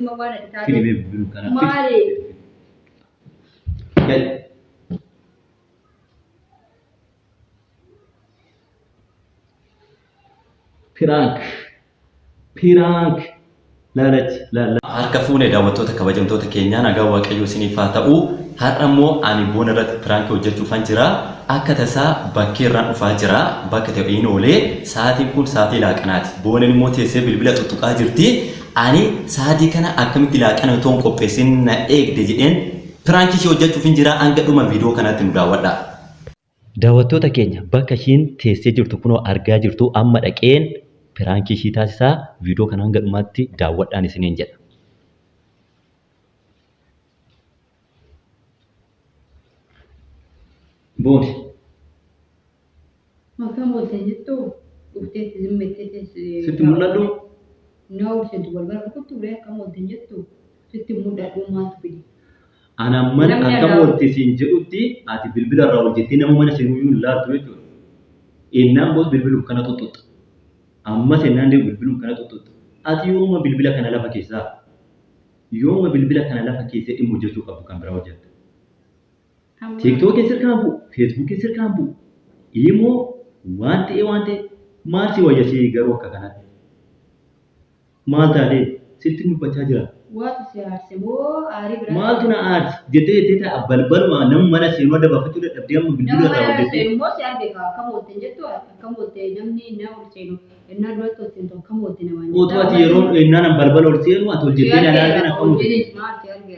Fidi bilbilu kana fidi. Prank. Harka fuune daawwattoota kabajamtoota keenyaa nagaa waaqayyoo isiniif haa ta'u. Har'a immoo ani boona irratti prank hojjechuufan jira. Akka tasaa bakkee irraan dhufaa jira. Bakka ta'een oolee sa'aatiin kun sa'aatii laaqanaati. Booneen immoo teessee bilbila tuttuqaa jirti. Ani sa'aatii kana akkamitti laaqana otoo hin qopheessin na eegde jedheen prank ishee hojjechuufin jira. Hanga dhuma viidiyoo kanaatti nu daawwadhaa. Daawwattoota keenya bakka ishiin teessee jirtu kunoo argaa jirtu amma dhaqeen prank ishii taasisaa viidiyoo kana hanga dhumaatti daawwadhaan isiniin jedha. Booni. Makam boltee jettu dhuftee zimmettee Sitti mul'adhu? Naa ursentu wal bara kuttu bee akkam boltee jettu sitti mul'adhu maaltu fidi. Ana mana akkam boltee siin jedhutti ati bilbila irraa hojjettee nama mana seenuyyuu laaltu jechuudha. Innaan boos bilbilu kana tuttuqxa. Amma seenaan deemu bilbilu kana tuttuqxa. Ati yooma bilbila kana lafa keessaa dhimma hojjechuu qabdu kan biraa hojjetta. TikTok sirkaan bu'u, Facebook sirkaan bu'u. Immoo waan ta'e maal si wayyasee garuu akka kanatti. Maal taatee sitti dubbachaa jira. Waatu si aarse moo aarii biraa? Maaltu na aarse jettee ta'a balbaluma nama mana seenuu adda baafachuu dadhabdee amma bilbila irraa hojjettee. Nama moo si arge akkam boltee jettu akkam boltee namni na ol seenu innaa duratti ol seentu akkam boltee namaa. Otoo ati yeroo innaan balbala ol seenu ati hojjettee na laalteen akkam boltee. Maal si arge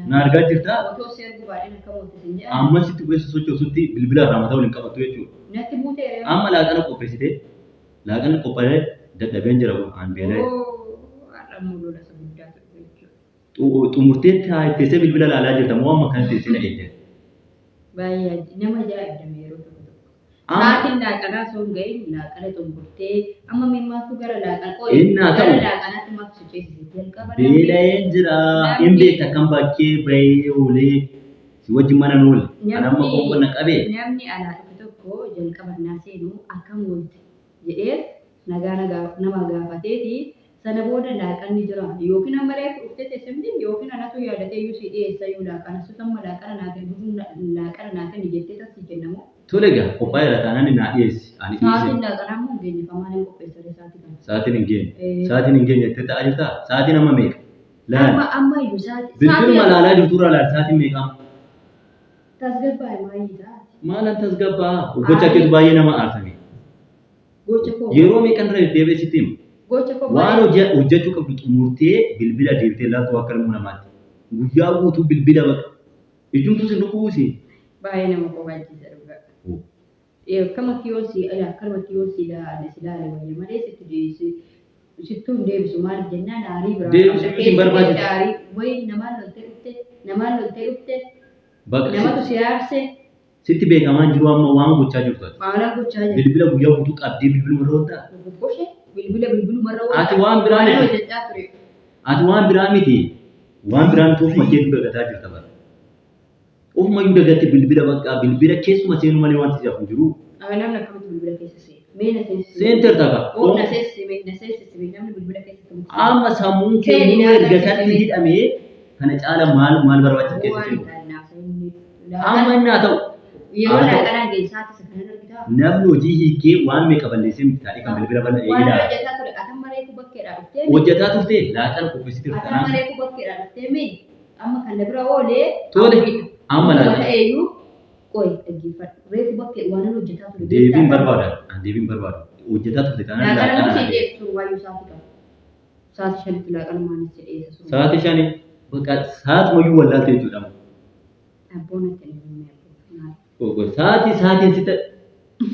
na argaa jirtaa? Otoo si argu baay'een akkam boltee sin jedha. Amma sitti bu'eessa sochoosutti bilbila irraa mataa waliin qabattu jechuudha. Natti buutee. Amma laaqana qopheessitee laaqana qophaa'ee dadhabeen jira kun aan beela'e. Mul'ata guddaa Xumurtee teessee bilbila laalaa jirta moo amma kan teessee na eegde? Baay'ee nama jaa'ibdame yeroo tokko. Sa'aatiin laaqanaa osoo hin ga'iin laaqana xumurtee amma miimmaatu gara laaqana ta'u. Laaqanaatti maksu ceesise jalqaba. Beela'een jira. Hin beekta kan bakkee bahee oolee si wajjin mana noole. Kan amma qoqqoodna qabee. Namni alaa dhufe tokko jalqaba naa seenu akkam oolte jedhee nama gaafateeti. Sana booda laaqanni jira yookiin amma reefu dhuftee teessimti yookiin anatu yaadatee iyyuu si dhiyeessa iyyuu laaqana sutamma laaqana naa kenni jettee tasii kennamu. Tole egaa qophaa'ee irra taanaan naa dhiyeessi. Sa'aatiin laaqanaa immoo hin geenye famaan hin qopheessare sa'aatii kana. Sa'aatiin hin geenye. Sa'aatiin hin geenye jettee ta'a jirtaa? Sa'aatiin amma meeqa? Amma iyyuu sa'aatii. Bilbiluma laalaa jirtu irraa laal sa'aatiin meeqa? Tasgabbaa'e maayii sa'aati. Maalan tasgabbaa? Gocha keetu baay'ee nama aarsame. Gocha koo. Yeroo meeqan irra deddeebi'ee sitti himu? Waan hojjechuu qabdu xumurtee bilbila deebitee laatu akka ilmoo namaatti. Guyyaa guutuu bilbila baqa. Ijumtu si dhufuusi. Baay'ee nama qofaachisa dhugaa. Akkama kiyoosi akkama kiyoosi ilaale wayya malee sitti deebisi. Sittuu hin deebisu maaliif jennaan aarii biraa. Deebisuu hin barbaachisa. Wayi namaan loltee dhufte. Namatu si aarse. Sitti beekamaan jiru amma waan gochaa jirtu. Maala gochaa jirtu. Bilbila guyyaa guutuu qabdee bilbiluma irra ooltaa. Bilbilumarra Ati waan biraa miti. Waan biraa miti ofuma keetu dagataa jirta bara. Ofuma iyyuu dagatte bilbila bakka bilbila keessuma seenu malee wanti siyaaf hin jiru. Namni akkamitti bilbila keessa seena? Mee na seensisi. Seenteer ta'a. Na seensisi namni bilbila keessa seenu. Amma sammuun keenya erga satti hidhamee kana caala maal barbaachisa keessa jiru. Amma inni haa ta'u. Yeroo laaqanaa geessaati isa kana argitaa. Namni hojii hiikee waan meeqa balleessee miti taa'ee kan bilbila bal'ee Waan hojjetaa ture atamma reefu bakkeedhaa dhuftee. Hojjetaa turte laaqana qopheessitee turte. Atamma reefu bakkeedhaa dhuftee mee amma kan na bira oolee. Tole amma laata. Ta'eeyyuu qoy dhaggeeffadhu reefu bakkee waan hojjetaa ture. Deebiin barbaada. Hojjetaa turte kanaan laaqana. Laaqana si dhiyeessu waayuu sa'aatii qaba. Sa'aatii shanitti laaqana maanis si dhiyeessa. Sa'aatii shanii bakka sa'aatumayyuu wallaaltee jechuudha. Abboon akka inni Sa'aatiin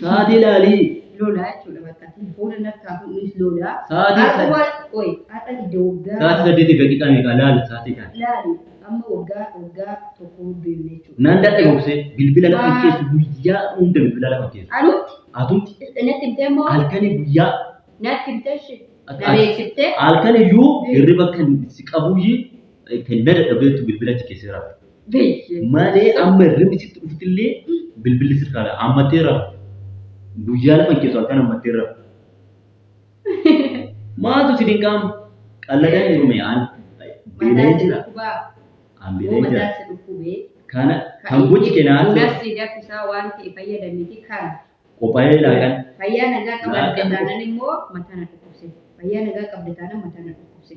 sa'aatii ilaalii. Lolaa jechuudha bakka fuula narkaa kunis lolaa. Sa'aatii waggaa. Sa'aatii 8 daqiiqaa meeqa laali sa'aatii kana. Laali amma waggaa tokko deemnee jechuudha. Naan dadhabamsee bilbila lafa keessu guyyaa hunda bilbila lafa keessu. Atumti. Natti himtee moo? Halkanii guyyaa. Natti himtee shi. Na beeksifte. Halkaniyyuu hirriba kan si qabuyyii kan na dadhabdeetu bilbila achi keessa jiraatu. Malee amma hirribni sitti dhuftillee bilbilli sirkaadha. Ammatteera. Guyyaa lama keessu halkan ammatteera. Maaltu si dinqaama? Qalladaan jiru mee Bileen jira. Ambileen jira. Mataa si dhukkubee. Kana kan buci kenaan. Kunas sidaa isaa waan ta'e fayyadamiti kan. Qophaa'ee laaqan. Fayyaa nagaa qabde taanaan immoo mataa na dhukkubse. Fayyaa nagaa qabde taanaan mataa na dhukkubse.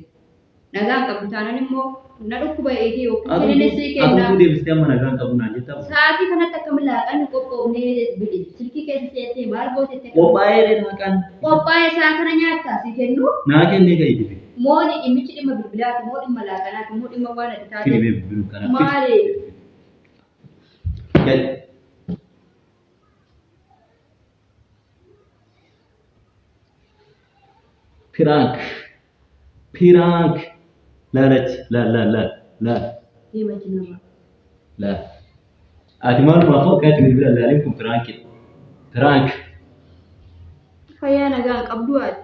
Nagaa qabdu taanaan immoo na dhukkuba eegee yookiin sirriitti kenna. Aku deebistee amma nagaan qabu naan jettaa. Sa'aatii kanatti akkam laaqan qophoofnee silkii keessa seetee maal gootettee. Qophaa'ee laaqan. Qophaa'ee isaa kana nyaattaa si kennu. Naa kennee ga'ii dibe. Mooni dhimmichi dhimma bilbilaati moo dhimma laaqanaati moo dhimma waan adda taate. Fili bilbilu kana. Maali? Gadi. Prank. La. Hima jinama. La. Ati maal maafoo akkatti bilbila laaleen kun prank. Fayyaa nagaa qabdu ati.